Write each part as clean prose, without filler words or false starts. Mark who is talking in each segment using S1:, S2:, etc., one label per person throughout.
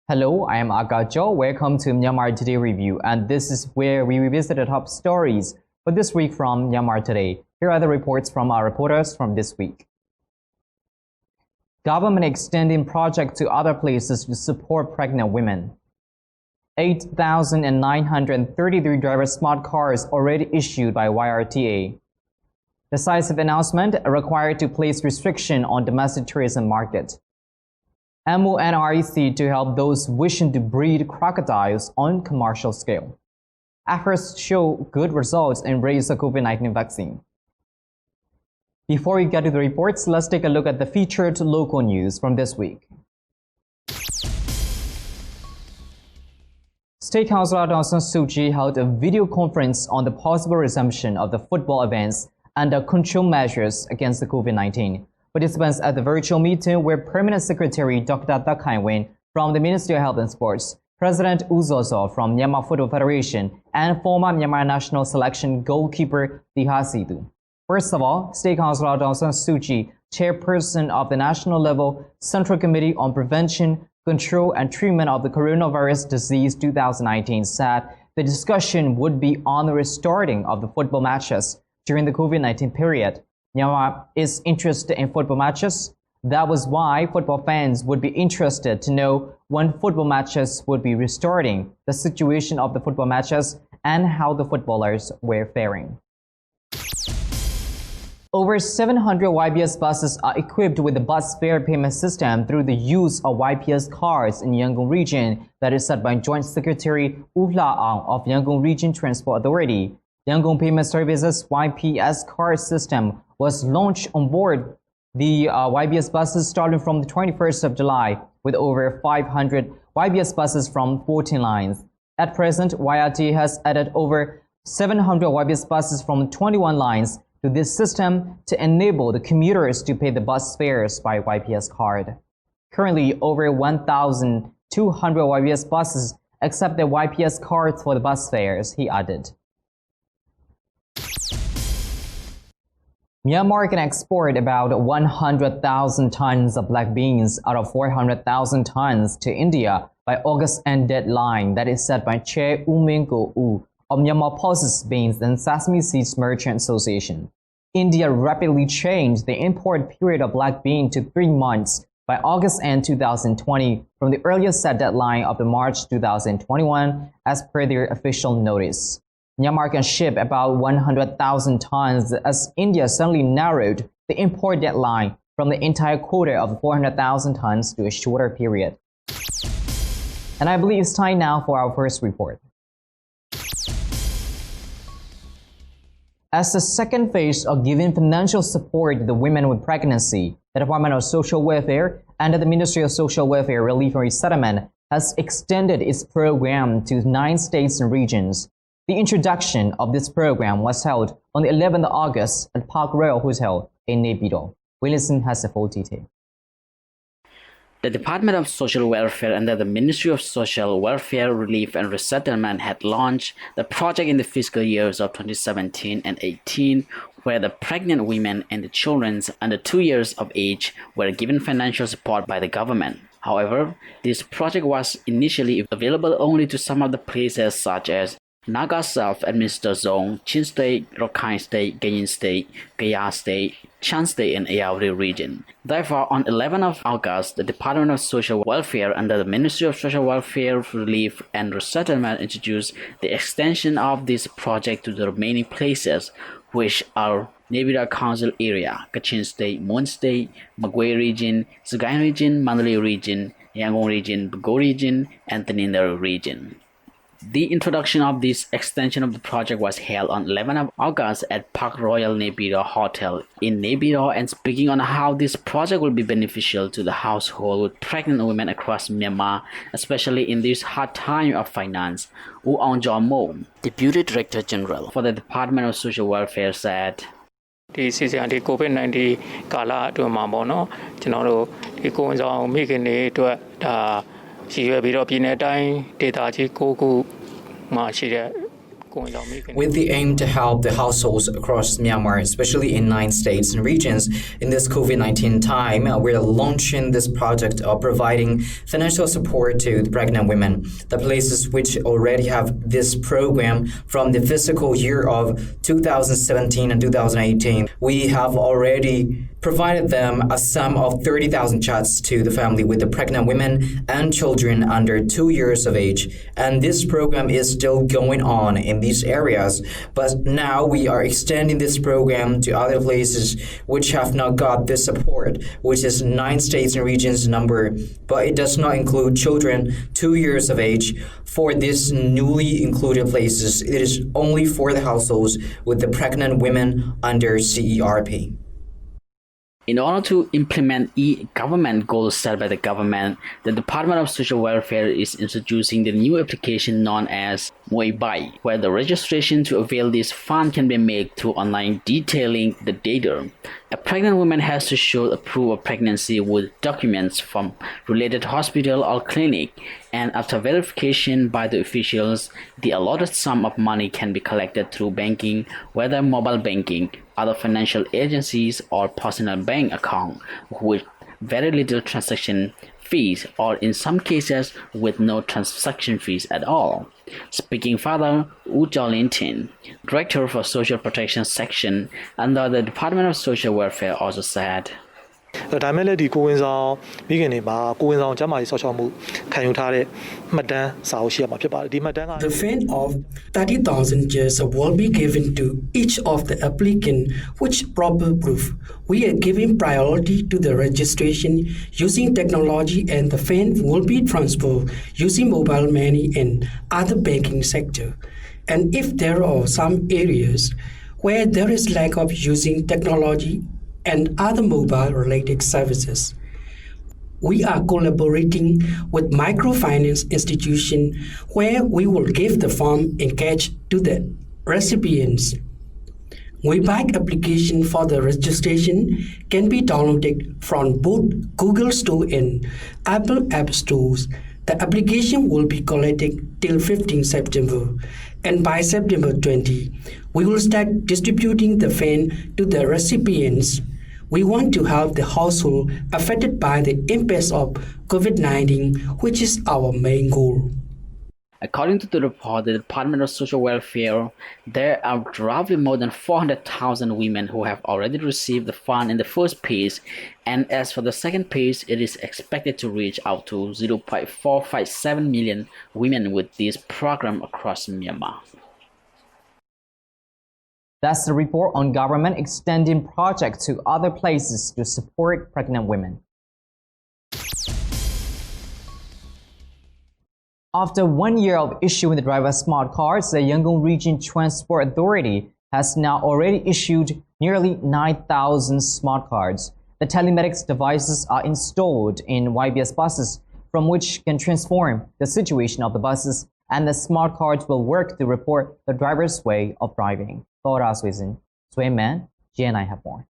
S1: Hello, I am Akajo. Welcome to Myanmar Today Review, and this is where we revisit the top stories for this week from Myanmar Today. Here are the reports from our reporters from this week. Government extending project to other places to support pregnant women. 8,933 driver smart cars already issued by YRTA. Decisive announcement required to place restriction on domestic tourism market. MoNREC to help those wishing to breed crocodiles on commercial scale. Efforts show good results in raise the COVID-19 vaccine. Before we get to the reports, let's take a look at the featured local news from this week. State Councillor Daw Suu Kyi held a video conference on the possible resumption of the football events under control measures against the COVID-19. Participants at the virtual meeting were Permanent Secretary Dr. Tak Khai Win from the Ministry of Health and Sports, President U Zozo from Myanmar Football Federation, and former Myanmar national selection goalkeeper Decisive. First of all, State Councillor Daw Suu Kyi, chairperson of the National Level Central Committee on Prevention, Control and Treatment of the Coronavirus Disease 2019, said the discussion would be on the restarting of the football matches during the COVID-19 period. Myanmar is interested in football matches. That was why football fans would be interested to know when football matches would be restarting, the situation of the football matches, and how the footballers were faring. Over 700 YPS buses are equipped with the bus fare payment system through the use of YPS cards in Yangon region, that is said by Joint Secretary U Hla Aung of Yangon Region Transport Authority. Yangon Payment Services YPS card system was launched on board the YPS buses starting from the 21st of July with over 500 YPS buses from 14 lines. At present, YRTA has added over 700 YPS buses from 21 lines to this system to enable the commuters to pay the bus fares by YPS card. Currently, over 1,200 YPS buses accept the YPS cards for the bus fares, he added. Myanmar can export about 100,000 tons of black beans out of 400,000 tons to India by August end deadline, that is set by Chair U Min Ko U of Myanmar Pulses Beans and Sesame Seeds Merchant Association. India rapidly changed the import period of black bean to 3 months by August end 2020 from the earlier set deadline of the March 2021 as per their official notice. Myanmar can ship about 100,000 tons as India suddenly narrowed the import deadline from the entire quota of 400,000 tons to a shorter period. And I believe it's time now for our first report. As the second phase of giving financial support to the women with pregnancy, the Department of Social Welfare under the Ministry of Social Welfare Relief and Resettlement has extended its program to 9 states and regions. The introduction of this program was held on the 11th of August at Park Royal Hotel in Naypyidaw. Wilson has the full detail.
S2: The Department of Social Welfare under the Ministry of Social Welfare Relief and Resettlement had launched the project in the fiscal years of 2017 and 18, where the pregnant women and the children under 2 years of age were given financial support by the government. However, this project was initially available only to some of the places such as Naga Self-Administered Zone, Chin State, Rakhine State, Kayin State, Kayah State, Chan State, and Ayeyarwady region. Therefore, on 11th of August, the Department of Social Welfare under the Ministry of Social Welfare, Relief and Resettlement introduced the extension of this project to the remaining places, which are Naypyidaw Council Area, Kachin State, Mon State, Magway region, Sagaing region, Mandalay region, Yangon region, Bago region, and Teninda region. The introduction of this extension of the project was held on 11th of August at Park Royal Naypyidaw Hotel in Naypyidaw, and speaking on how this project will be beneficial to the household with pregnant women across Myanmar, especially in this hard time of finance, U Aung Mo, Deputy Director General for the Department of Social Welfare, said,
S3: The season COVID-19 kala to ma bono chino di ko insang mi kini to da ရှိရပြီးတော့ပြည်내တိုင်းဒေသကြီး9ခုမှာရှိတဲ့
S4: with the aim to help the households across Myanmar, especially in 9 states and regions. In this COVID-19 time, we're launching this project of providing financial support to the pregnant women. The places which already have this program from the fiscal year of 2017 and 2018, we have already provided them a sum of 30,000 chats to the family with the pregnant women and children under 2 years of age. And this program is still going on in these areas, but now we are extending this program to other places which have not got this support, which is 9 states and regions number, but it does not include children 2 years of age. For these newly included places, it is only for the households with the pregnant women under CERP.
S2: In order to implement e-government goals set by the government, the Department of Social Welfare is introducing the new application known as MoNREC, where the registration to avail this fund can be made through online detailing the data. A pregnant woman has to show a proof of pregnancy with documents from related hospital or clinic, and after verification by the officials, the allotted sum of money can be collected through banking, whether mobile banking, other financial agencies, or personal bank account, with very little transaction fees, or in some cases with no transaction fees at all. Speaking further, Wu Jiaolintin, Director for Social Protection Section under the Department of Social Welfare, also said,
S5: ဒါမဲ့လည်းဒီကိုဝင်ဆောင်မိခင်တွေမှာကိုဝင်ဆောင်ကျန်းမာရေးဆောက်ရှောက်မှုခံယူထားတဲ့မှတ်တမ်းစာအုပ်ရှိရမှာဖြစ်ပါတယ်ဒီမှတ်တမ်းက
S6: The fund of 30,000 years will be given to each of the applicant which proper proof. We are giving priority to the registration using technology, and the fund will be transferred using mobile money and other banking sector. And if there are some areas where there is lack of using technology and other mobile-related services, we are collaborating with microfinance institution where we will give the form in cash to the recipients. WeBike application for the registration can be downloaded from both Google Store and Apple App Stores. The application will be collected till 15 September, and by September 20, we will start distributing the fund to the recipients. We want to help the household affected by the impact of COVID-19, which is our main goal.
S2: According to the report, the Department of Social Welfare, there are roughly more than 400,000 women who have already received the fund in the first phase, and as for the second phase, it is expected to reach out to 0.457 million women with this program across Myanmar.
S1: That's the report on government extending projects to other places to support pregnant women. After 1 year of issuing the driver smart cards, the Yangon Region Transport Authority has now already issued nearly 9,000 smart cards. The telematics devices are installed in YBS buses, from which can transform the situation of the buses, and the smart cards will work to report the driver's way of driving. Man, GNI have more.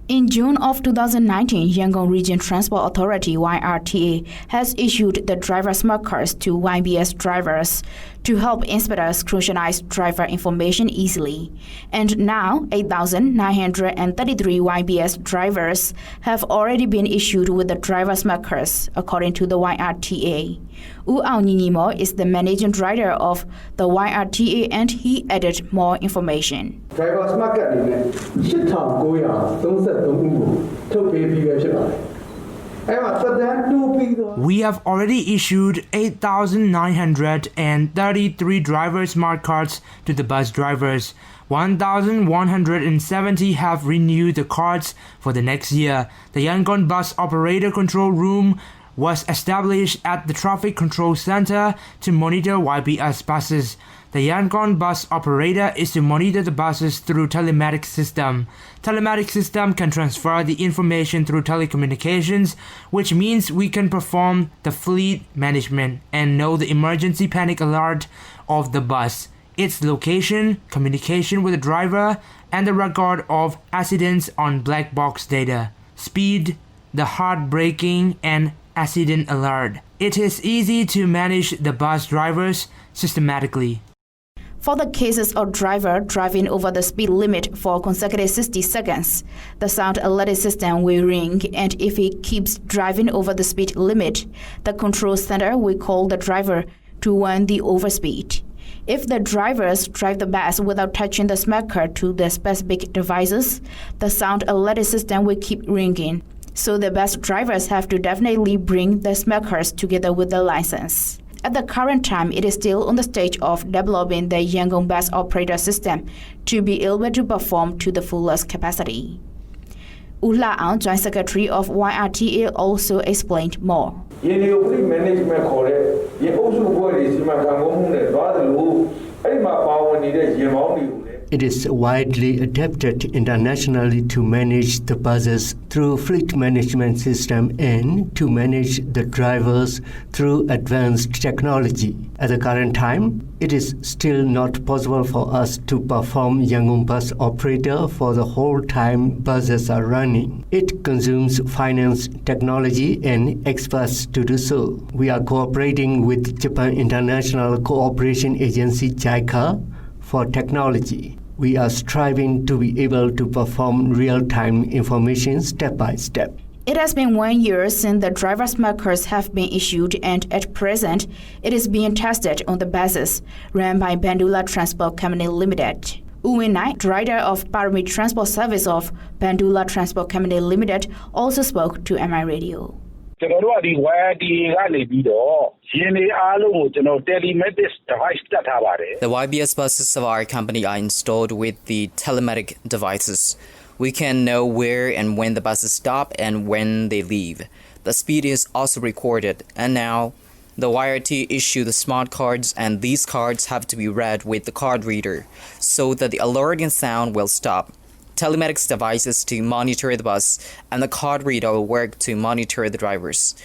S7: In June of 2019, Yangon Region Transport Authority (YRTA) has issued the driver smart cards to YBS drivers to help inspectors scrutinize driver information easily. And now, 8,933 YBS drivers have already been issued with the driver smart cards, according to the YRTA. Wu Aoninimo is the managing director of the YRTA, and he added more information.
S8: Driver smart card အနေနဲ့8,933ဦးကိုထုတ်ပေးပြီးပဲဖြစ်ပါတယ်။ အဲ့မှာသက်တမ်းတိုးပြီးတော့
S9: We have already issued 8,933 driver smart cards to the bus drivers. 1,170 have renewed the cards for the next year. The Yangon Bus Operator Control Room was established at the Traffic Control Center to monitor YBS buses. The Yangon bus operator is to monitor the buses through telematics system. Telematics system can transfer the information through telecommunications, which means we can perform the fleet management and know the emergency panic alert of the bus, its location, communication with the driver, and the record of accidents on black box data, speed, the hard braking, and accident alert. It is easy to manage the bus drivers systematically.
S7: For the cases of driver driving over the speed limit for consecutive 60 seconds, the sound alert system will ring, and if he keeps driving over the speed limit, the control center will call the driver to warn the overspeed. If the drivers drive the bus without touching the smacker to the specific devices, the sound alert system will keep ringing. So the bus drivers have to definitely bring the smackers together with the license. At the current time, it is still on the stage of developing the Yangon bus operator system to be able to perform to the fullest capacity. Ula Ang, Joint Secretary of YRTA, also explained more.
S10: It is widely adapted internationally to manage the buses through fleet management system and to manage the drivers through advanced technology. At the current time, it is still not possible for us to perform Yangon bus operator for the whole time buses are running. It consumes finance, technology, and experts to do so. We are cooperating with Japan International Cooperation Agency JICA for technology. We are striving to be able to perform real-time information step by step.
S7: It has been 1 year since the driver's markers have been issued, and at present, it is being tested on the buses run by Bandula Transport Company Limited. Uwe Nai, director of Parami Transport Service of Bandula Transport Company Limited, also spoke to MI Radio.
S11: The
S4: YBS buses of our company are installed with the telematic devices. We can know where and when the buses stop and when they leave. The speed is also recorded, and now the YRTA issue the smart cards, and these cards have to be read with the card reader so that the alerting sound will stop. Telematics devices to monitor the bus, and the card reader will work to monitor the drivers.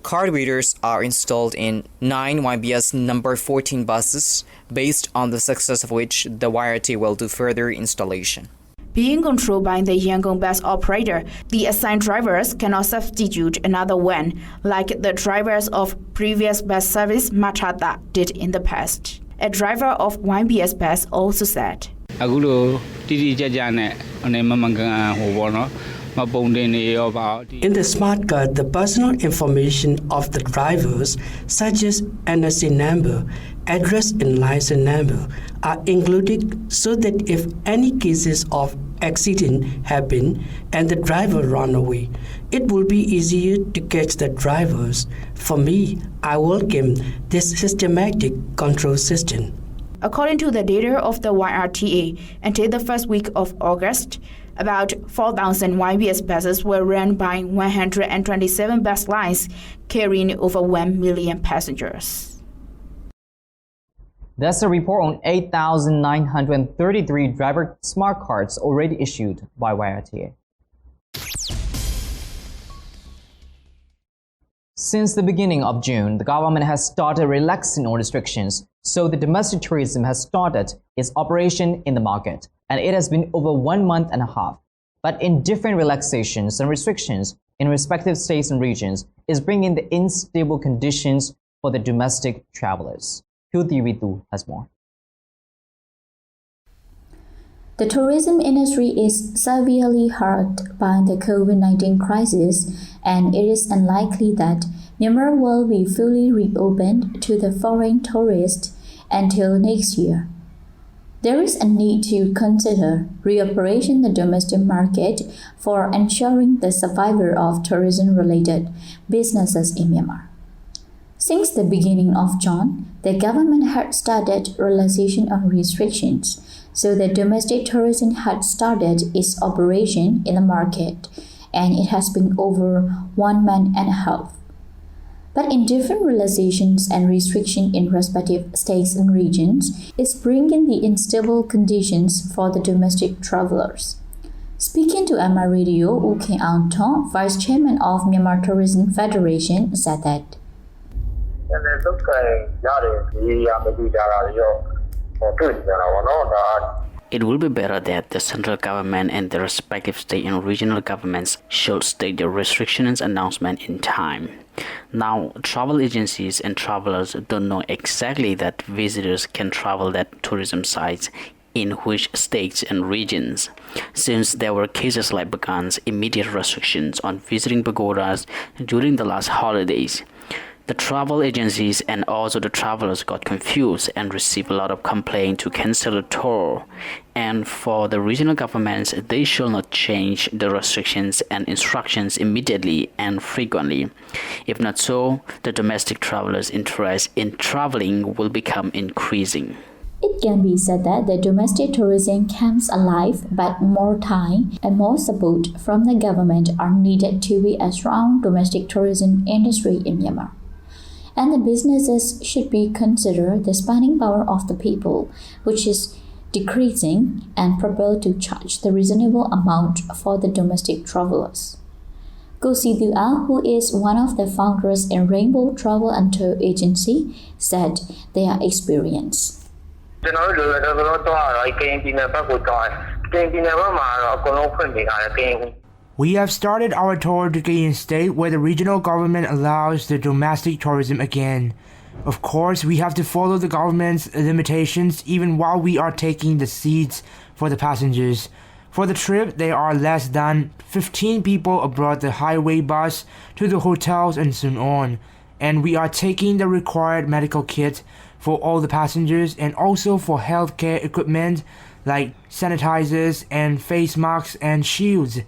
S4: Card readers are installed in 9 YBS number 14 buses, based on the success of which the YRTA will do further installation.
S7: Being controlled by the Yangon bus operator, the assigned drivers cannot substitute another one, like the drivers of previous bus service Matata did in the past. A driver of YBS bus also said.
S10: In the smart card, the personal information of the drivers, such as NSC number, address and license number, are included so that if any cases of accident happen and the driver run away, it will be easier to catch the drivers. For me, I welcome this systematic control system.
S7: According to the data of the YRTA, until the first week of August, about 4,000 YBS buses were run by 127 bus lines, carrying over 1 million passengers.
S1: That's a report on 8,933 driver smart cards already issued by YRTA. Since the beginning of June, the government has started relaxing all restrictions, so the domestic tourism has started its operation in the market, and it has been over 1 month and a half. But in different relaxations and restrictions in respective states and regions is bringing the unstable conditions for the domestic travelers. Ritu has more.
S12: The tourism industry is severely hurt by the COVID-19 crisis, and it is unlikely that Myanmar will be fully reopened to the foreign tourists until next year. There is a need to consider reoperation the domestic market for ensuring the survival of tourism-related businesses in Myanmar. Since the beginning of June, the government had started relaxation on restrictions, so the domestic tourism had started its operation in the market, and it has been over 1 month and a half. But in different relaxations and restrictions in respective states and regions is bringing the unstable conditions for the domestic travelers. Speaking to MI Radio, U King Aung Thong, Vice Chairman of Myanmar Tourism Federation, said that.
S2: it will be better that the central government and the respective state and regional governments should state the restrictions announcement in time. Now, travel agencies and travelers don't know exactly that visitors can travel at tourism sites in which states and regions, since there were cases like Bagan's immediate restrictions on visiting pagodas during the last holidays. The travel agencies and also the travelers got confused and received a lot of complaints to cancel the tour. And for the regional governments, they should not change the restrictions and instructions immediately and frequently. If not so, the domestic travelers' interest in traveling will become increasing.
S12: It can be said that the domestic tourism comes alive, but more time and more support from the government are needed to be a strong domestic tourism industry in Myanmar. And the businesses should be considered the spending power of the people, which is decreasing, and prepared to charge the reasonable amount for the domestic travelers. Go Situa, who is one of the founders in Rainbow Travel and Tour Agency, said their experience.
S9: We have started our tour to Kayin State, where the regional government allows the domestic tourism again. Of course, we have to follow the government's limitations even while we are taking the seats for the passengers. For the trip, there are less than 15 people aboard the highway bus to the hotels and so on. And we are taking the required medical kit for all the passengers and also for healthcare equipment like sanitizers and face masks and shields.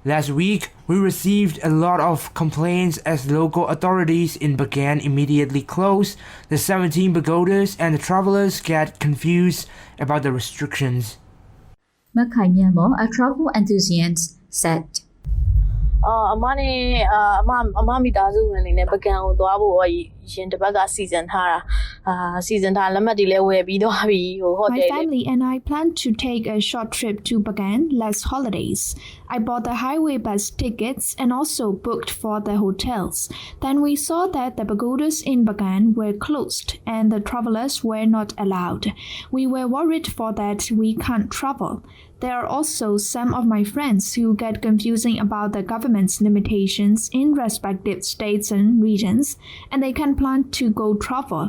S9: Last week, we received a lot of complaints as local authorities in Bagan immediately closed the 17 pagodas and the travelers get confused about the restrictions.
S12: Makai Myanmar, a travel enthusiast, said,
S11: အမနဲ့အမမိသားစုဝင်နေနဲ့ပကံကိုသွားဖို့ရင်တစ်ပတ်ကစီစဉ်ထားတာစီစဉ်ထားလက်မှတ်တွေလည်းဝယ်ပြီးသွားပြီဟိုဟိုတယ်
S7: My family and I plan to take a short trip to Bagan last holidays. I bought the highway bus tickets and also booked for the hotels. Then we saw that the pagodas in Bagan were closed and the travelers were not allowed. We were worried for that we can't travel. There are also some of my friends who get confusing about the government's limitations in respective states and regions, and they can plan to go travel.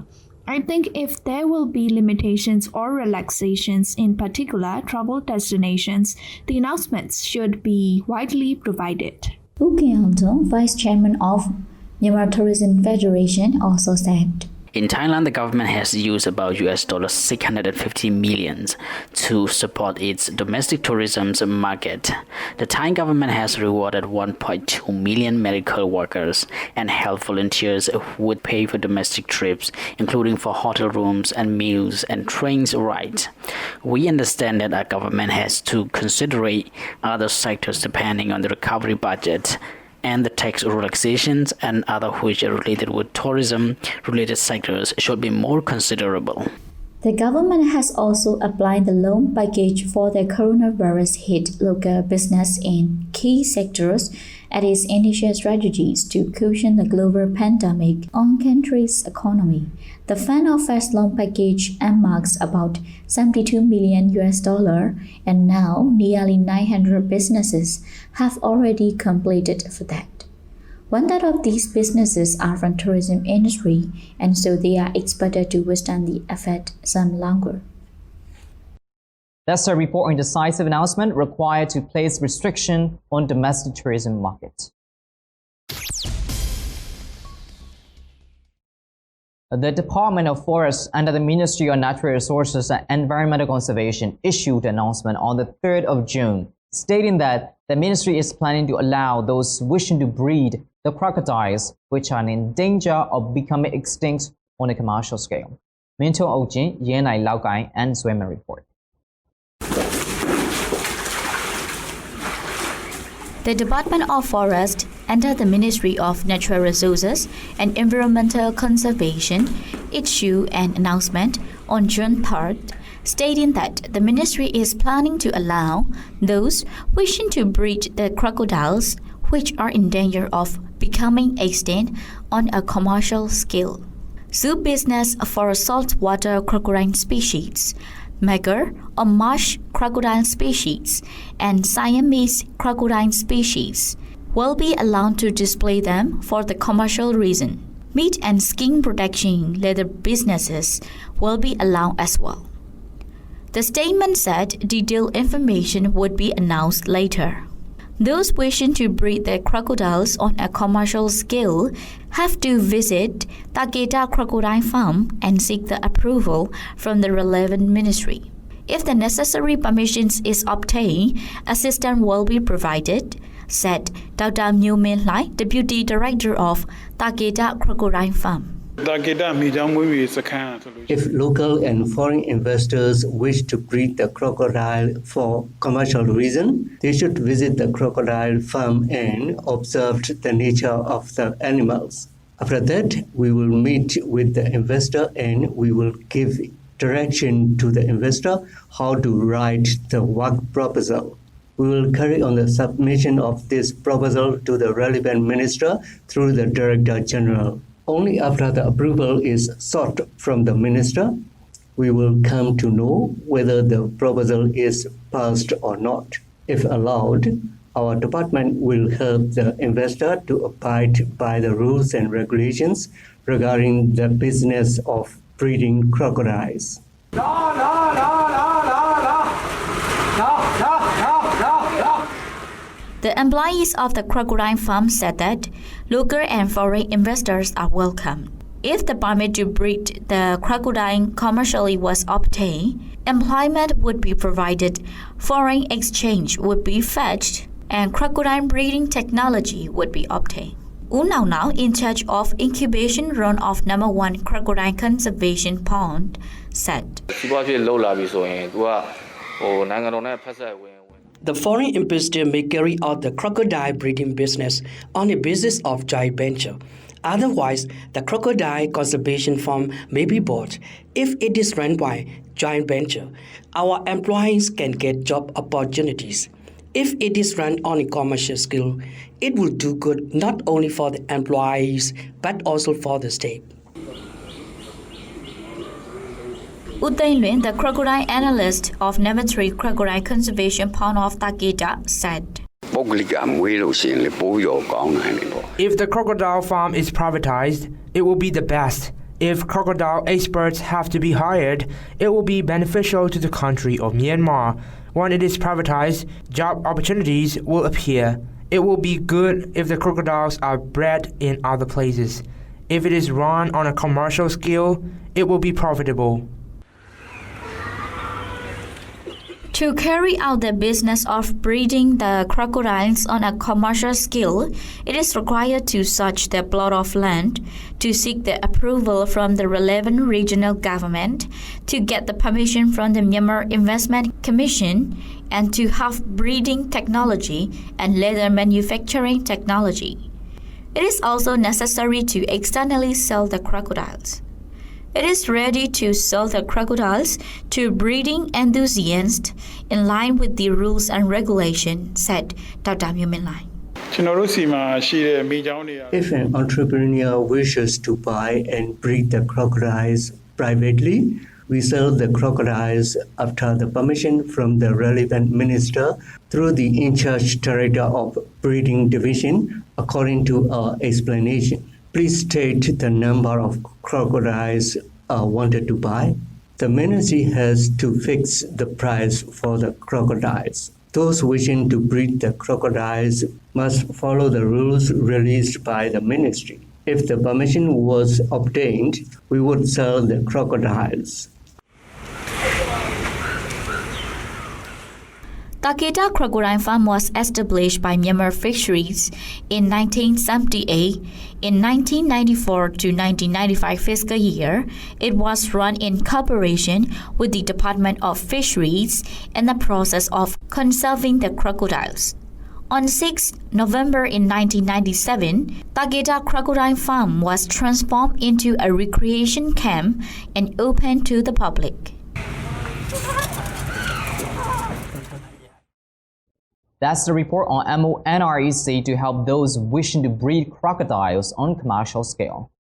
S7: I think if there will be limitations or relaxations in particular travel destinations, the announcements should be widely provided.
S12: U Kyung-dong, Vice Chairman of Myanmar Tourism Federation, also said,
S2: In Thailand, the government has used about $650 million to support its domestic tourism market. The Thai government has rewarded 1.2 million medical workers and health volunteers who would pay for domestic trips, including for hotel rooms and meals and trains rides. We understand that our government has to consider other sectors depending on the recovery budget, and the tax relaxations and other which are related with tourism-related sectors should be more considerable.
S12: The government has also applied the loan package for the coronavirus hit local business in key sectors at its initial strategies to cushion the global pandemic on country's economy. The fund offers loan package earmarks about $72 million, and now nearly 900 businesses have already completed for that. 1/3 of these businesses are from tourism industry, and so they are expected to withstand the effect some longer.
S1: That's a report on decisive announcement required to place restriction on domestic tourism market. The Department of Forests under the Ministry of Natural Resources and Environmental Conservation issued an announcement on the 3rd of June, stating that the ministry is planning to allow those wishing to breed the crocodiles, which are in danger of becoming extinct on a commercial scale. Minto Ojin, Yenai Laukai, and Swimmer report.
S12: The Department of Forest under the Ministry of Natural Resources and Environmental Conservation issued an announcement on June 3rd, stating that the ministry is planning to allow those wishing to breed the crocodiles, which are in danger of becoming extinct on a commercial scale. Zoo business for saltwater crocodile species
S7: Mager or marsh crocodile species, and Siamese crocodile species will be allowed to display them for the commercial reason. Meat and skin protection leather businesses will be allowed as well. The statement said detailed information would be announced later. Those wishing to breed their crocodiles on a commercial scale have to visit Takeda Crocodile Farm and seek the approval from the relevant ministry. If the necessary permissions is obtained, assistance will be provided, said Dr. Myo-Min Lai, Deputy Director of Takeda Crocodile Farm.
S10: If local and foreign investors wish to breed the crocodile for commercial reason, they should visit the crocodile farm and observe the nature of the animals. After that, we will meet with the investor and we will give direction to the investor how to write the work proposal. We will carry on the submission of this proposal to the relevant minister through the Director General. Only after the approval is sought from the minister, we will come to know whether the proposal is passed or not. If allowed, our department will help the investor to abide by the rules and regulations regarding the business of breeding crocodiles.
S7: The employees of the crocodile farm said that local and foreign investors are welcome. If the permit to breed the crocodile commercially was obtained, employment would be provided, foreign exchange would be fetched, and crocodile breeding technology would be obtained. U Nao Nao, in charge of incubation run of number 1 crocodile conservation pond, said,
S6: The foreign investor may carry out the crocodile breeding business on a basis of joint venture. Otherwise, the crocodile conservation farm may be bought. If it is run by joint venture, our employees can get job opportunities. If it is run on a commercial scale, it will do good not only for the employees but also for the state.
S7: U Taing Luen, the crocodile analyst of number 3 Crocodile Conservation Pond of Takeda, said,
S9: If the crocodile farm is privatized, it will be the best. If crocodile experts have to be hired, it will be beneficial to the country of Myanmar. When it is privatized, job opportunities will appear. It will be good if the crocodiles are bred in other places. If it is run on a commercial scale, it will be profitable.
S7: To carry out the business of breeding the crocodiles on a commercial scale, it is required to search the plot of land, to seek the approval from the relevant regional government, to get the permission from the Myanmar Investment Commission, and to have breeding technology and leather manufacturing technology. It is also necessary to externally sell the crocodiles. It is ready to sell the crocodiles to breeding enthusiasts in line with the rules and regulations, said Dr. Myo-Min Lai.
S10: If an entrepreneur wishes to buy and breed the crocodiles privately, we sell the crocodiles after the permission from the relevant minister through the in-charge director of breeding division, according to our explanation. Please state the number of crocodiles wanted to buy. The ministry has to fix the price for the crocodiles. Those wishing to breed the crocodiles must follow the rules released by the ministry. If the permission was obtained, we would sell the crocodiles.
S7: Takeda Crocodile Farm was established by Myanmar Fisheries in 1978. In 1994 to 1995 fiscal year, it was run in cooperation with the Department of Fisheries in the process of conserving the crocodiles. On 6 November in 1997, Takeda Crocodile Farm was transformed into a recreation camp and opened to the public.
S1: That's the report on MoNREC to help those wishing to breed crocodiles on commercial scale.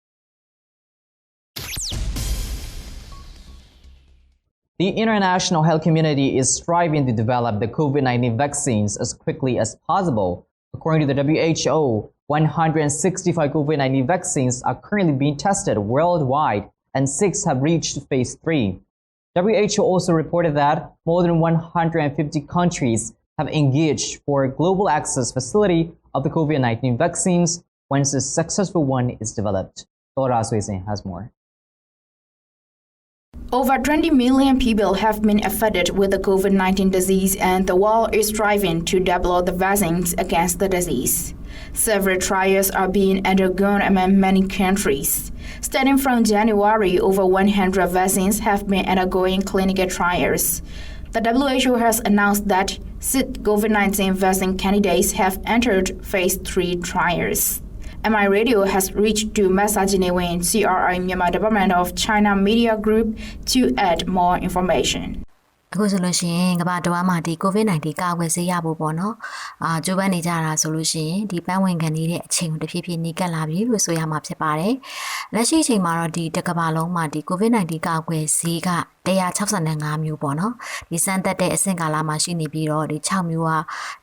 S1: The international health community is striving to develop the COVID-19 vaccines as quickly as possible. According to the WHO, 165 COVID-19 vaccines are currently being tested worldwide, and 6 have reached phase 3. WHO also reported that more than 150 countries have engaged for a global access facility of the COVID-19 vaccines once a successful one is developed. Tora Suisin has more.
S7: Over 20 million people have been affected with the COVID-19 disease, and the world is striving to develop the vaccines against the disease. Several trials are being undergone among many countries. Starting from January, over 100 vaccines have been undergoing clinical trials. The WHO has announced that 6 COVID-19 vaccine candidates have entered phase 3 trials. MI Radio has reached to Massajinewen CRI Myanmar Department of China Media Group to add more information.
S13: အခုဆိုလို့ရှိရင်ကမ္ဘာတဝန်းမှာဒီ COVID-19 ကာကွယ်ဆေးရဖို့ပေါ့နော်ကြိုးပမ်းနေကြတာဆိုလို့ရှိရင်ဒီပန်းဝင်ခံနေတဲ့အချိန်ကိုတဖြည်းဖြည်းနီးကပ်လာပြီလို့ဆိုရမှာဖြစ်ပါတယ်လက်ရှိအချိန်မှာတော့ဒီတစ်ကမ္ဘာလုံးမှာဒီ COVID-19 ကာကွယ်ဆေးက165မျိုးပေါ့နော်ဒီစမ်းသပ်တဲ့အဆင့်ကာလမှာရှိနေပြီးတော့ဒီ6မျိုးက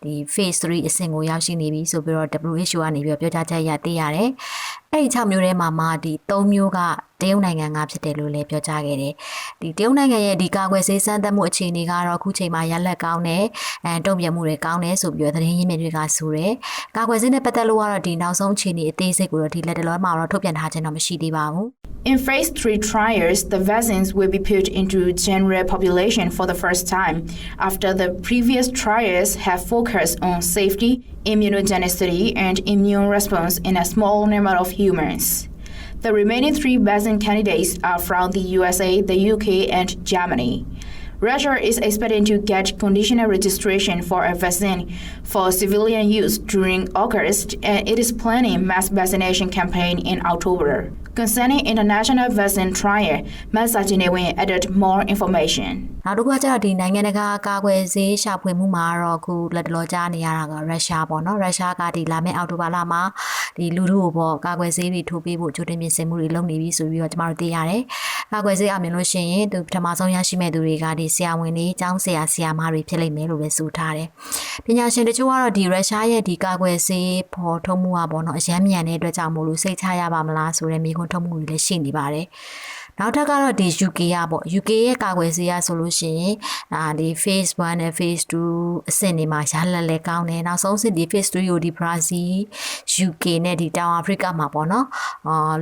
S13: ဒီ phase 3အဆင့်ကိုရောက်ရှိနေပြီဆိုပြီးတော့ WHO ကနေပြီးပြောကြားချက်ရသိရတယ်အဲ့ဒီ6မျိုးထဲမှာဒီ3မျိုးကတရုတ်နိုင်ငံကဖြစ်တယ်လို့လည်းပြောကြားခဲ့တယ်ဒီတရုတ်နိုင်ငံရဲ့ဒီကာကွယ်ဆေးစမ်းသပ်မှုအခြေအနေကတော့အခုချိန်မှာရလက်ကောင်းတယ်တုံ့ပြန်မှုတွေကောင်းတယ်ဆိုပြီးတော့သတင်းရင်းမြစ်တွေကဆိုတယ်ကာကွယ်ဆေးနဲ့ပတ်သက်လို့ကတော့ဒီနောက်ဆုံးအခြေအနေအသေးစိတ်ကိုတော့ဒီလက်တလောမှာတော့ထုတ်ပြန်ထားခြင်းတော့မရှိသေးပါဘူး
S7: In phase 3 trials, the vaccines will be put into general population for the first time after the previous trials have focused on safety, immunogenicity, and immune response in a small number of humans. The remaining 3 vaccine candidates are from the USA, the UK, and Germany. Russia is expecting to get conditional registration for a vaccine for civilian use during August, and it is planning mass vaccination campaign in October. Concerning international vaccine trial, Massajinewen added more information.
S13: နောက်တစ်ခုကကျတော့ဒီနိုင်ငံတကာကာကွယ်ဆေးရှာဖွေမှုမှာတော့အခုလက်တလောကြားနေရတာကရုရှားပေါ့နော်ရုရှားကဒီလာမယ့်အောက်တိုဘာလမှာဒီလူထုကိုပေါ့ကာကွယ်ဆေးတွေထိုးပေးဖို့ကြိုတင်ပြင်ဆင်မှုတွေလုပ်နေပြီဆိုပြီးတော့ကျမတို့သိရတယ်ကာကွယ်ဆေးအမြင်လို့ရှိရင်သူပထမဆုံးရရှိမဲ့သူတွေကဒီဆရာဝန်တွေကျောင်းဆရာဆရာမတွေဖြစ်လိမ့်မယ်လို့ပဲဆိုထားတယ်ပညာရှင်တချို့ကတော့ဒီရုရှားရဲ့ဒီကာကွယ်ဆေးပေါ်ထုတ်မှုကပေါ့နော်အရမ်းမြန်တဲ့အတွက်ကြောင့်မို့လို့စိတ်ချရပါမလားဆိုတဲ့မိခွန်းထုတ်မှုတွေလည်းရှိနေပါတယ်နောက်ထပ်ကတော့ဒီ UK ရပေါ့ UK ရဲ့ကာကွယ်ဆေးရဆိုလို့ရှိရင်ဒီ phase 1နဲ့ phase 2အဆင့်တွေမှာရလဒ်လည်းကောင်းတယ်နောက်ဆုံးအဆင့်ဒီ phase 3ကိုဒီ Brazil UK နဲ့ဒီတောင်အာဖရိကမှာပေါ့နော်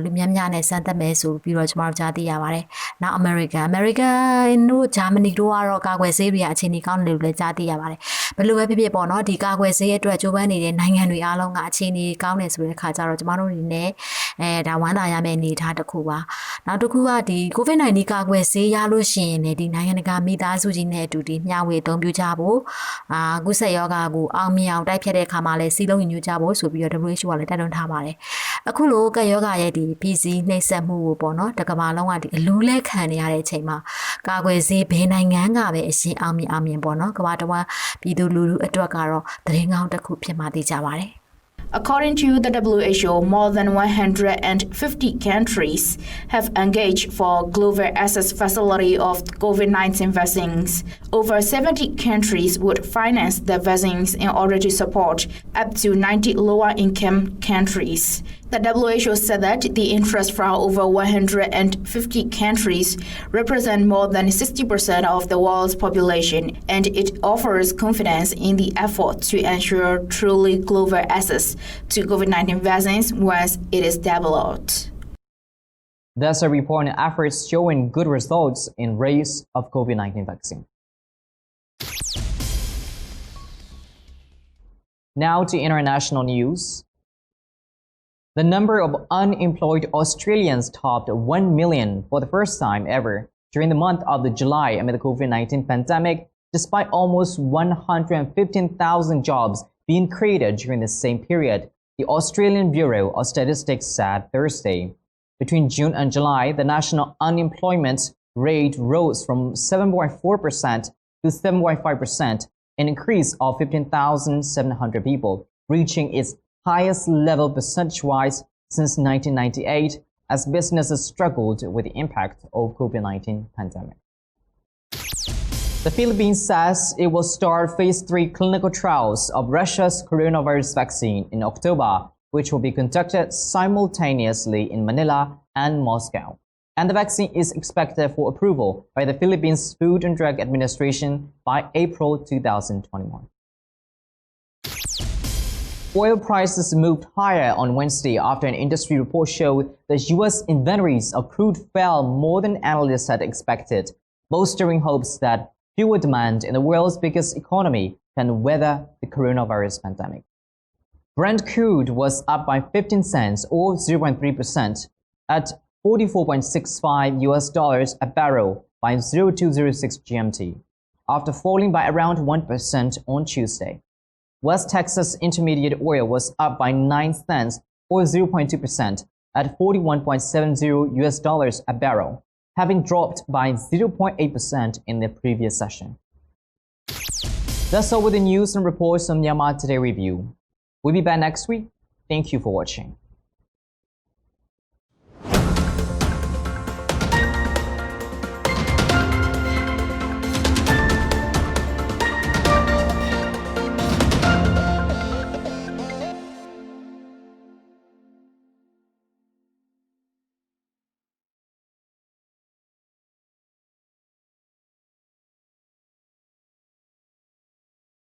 S13: လူများများနဲ့စမ်းသပ်မယ်ဆိုပြီးတော့ကျွန်တော်တို့ကြားသိရပါတယ်နောက် American တို့ Germany တို့ကတော့ကာကွယ်ဆေးတွေအခြေအနေကောင်းတယ်လို့လည်းကြားသိရပါတယ်ဘယ်လိုပဲဖြစ်ဖြစ်ပေါ့နော်ဒီကာကွယ်ဆေးရဲ့အတွက်ကြိုးပမ်းနေတဲ့နိုင်ငံတွေအားလုံးကအခြေအနေကောင်းတယ်ဆိုတဲ့အခါကျတော့ကျွန်တော်တို့အနေနဲ့ဒါဝမ်းသာရမယ့်အနေအထားတစ်ခုပါနောက်တစ်ခုကဒီ COVID-19 ကာကွယ်ဆေးရလို့ရှိရင်လည်းဒီနိုင်ငံတကာမိသားစုကြီးနဲ့အတူဒီမျှဝေအသုံးပြုကြဖို့ကုသရောဂါကိုအောင်မြင်အောင်တိုက်ဖျက်တဲ့အခါမှာလည်းစီးလုံးညီညွတ်ကြဖို့ဆိုပြီးတော့ WHO ကလည်းတိုက်တွန်းထားပါတယ်အခုလိုကပ်ရောဂါရဲ့ဒီပြည်စည်းနှိပ်စက်မှုကိုပေါ့နော်တကမ္ဘာလုံးကဒီအလူးလဲခံနေရတဲ့အချိန်မှာကာကွယ်ဆေးဘယ်နိုင်ငံကပဲအရှင်အောင်မြင်ပေါ့နော်ကမ္ဘာတဝန်းပြည်သူလူထုအတွက်ကတော့သတင်းကောင်းတစ်ခုဖြစ်မှသိကြပါတယ်
S7: According to the WHO, more than 150 countries have engaged for global access facility of COVID-19 vaccines. Over 70 countries would finance the vaccines in order to support up to 90 lower-income countries. The WHO said that the interest from over 150 countries represent more than 60% of the world's population, and it offers confidence in the effort to ensure truly global access to COVID-19 vaccines once it is developed.
S1: There's a report on efforts showing good results in race of COVID-19 vaccine. Now to international news. The number of unemployed Australians topped 1 million for the first time ever during the month of July amid the COVID-19 pandemic, despite almost 115,000 jobs being created during the same period, the Australian Bureau of Statistics said Thursday. Between June and July, the national unemployment rate rose from 7.4% to 7.5%, an increase of 15,700 people, reaching its highest level percentage-wise since 1998 as businesses struggled with the impact of COVID-19 pandemic. The Philippines says it will start phase 3 clinical trials of Russia's coronavirus vaccine in October, which will be conducted simultaneously in Manila and Moscow. And the vaccine is expected for approval by the Philippines Food and Drug Administration by April 2021. Oil prices moved higher on Wednesday after an industry report showed that U.S. inventories of crude fell more than analysts had expected, bolstering hopes that fuel demand in the world's biggest economy can weather the coronavirus pandemic. Brent crude was up by 15 cents or 0.3% at $44.65 a barrel by 0206 GMT, after falling by around 1% on Tuesday. West Texas Intermediate oil was up by 9 cents or 0.2% at $41.70 a barrel, having dropped by 0.8% in the previous session. That's all with the news and reports on Myanmar Today Review. We'll be back next week. Thank you for watching.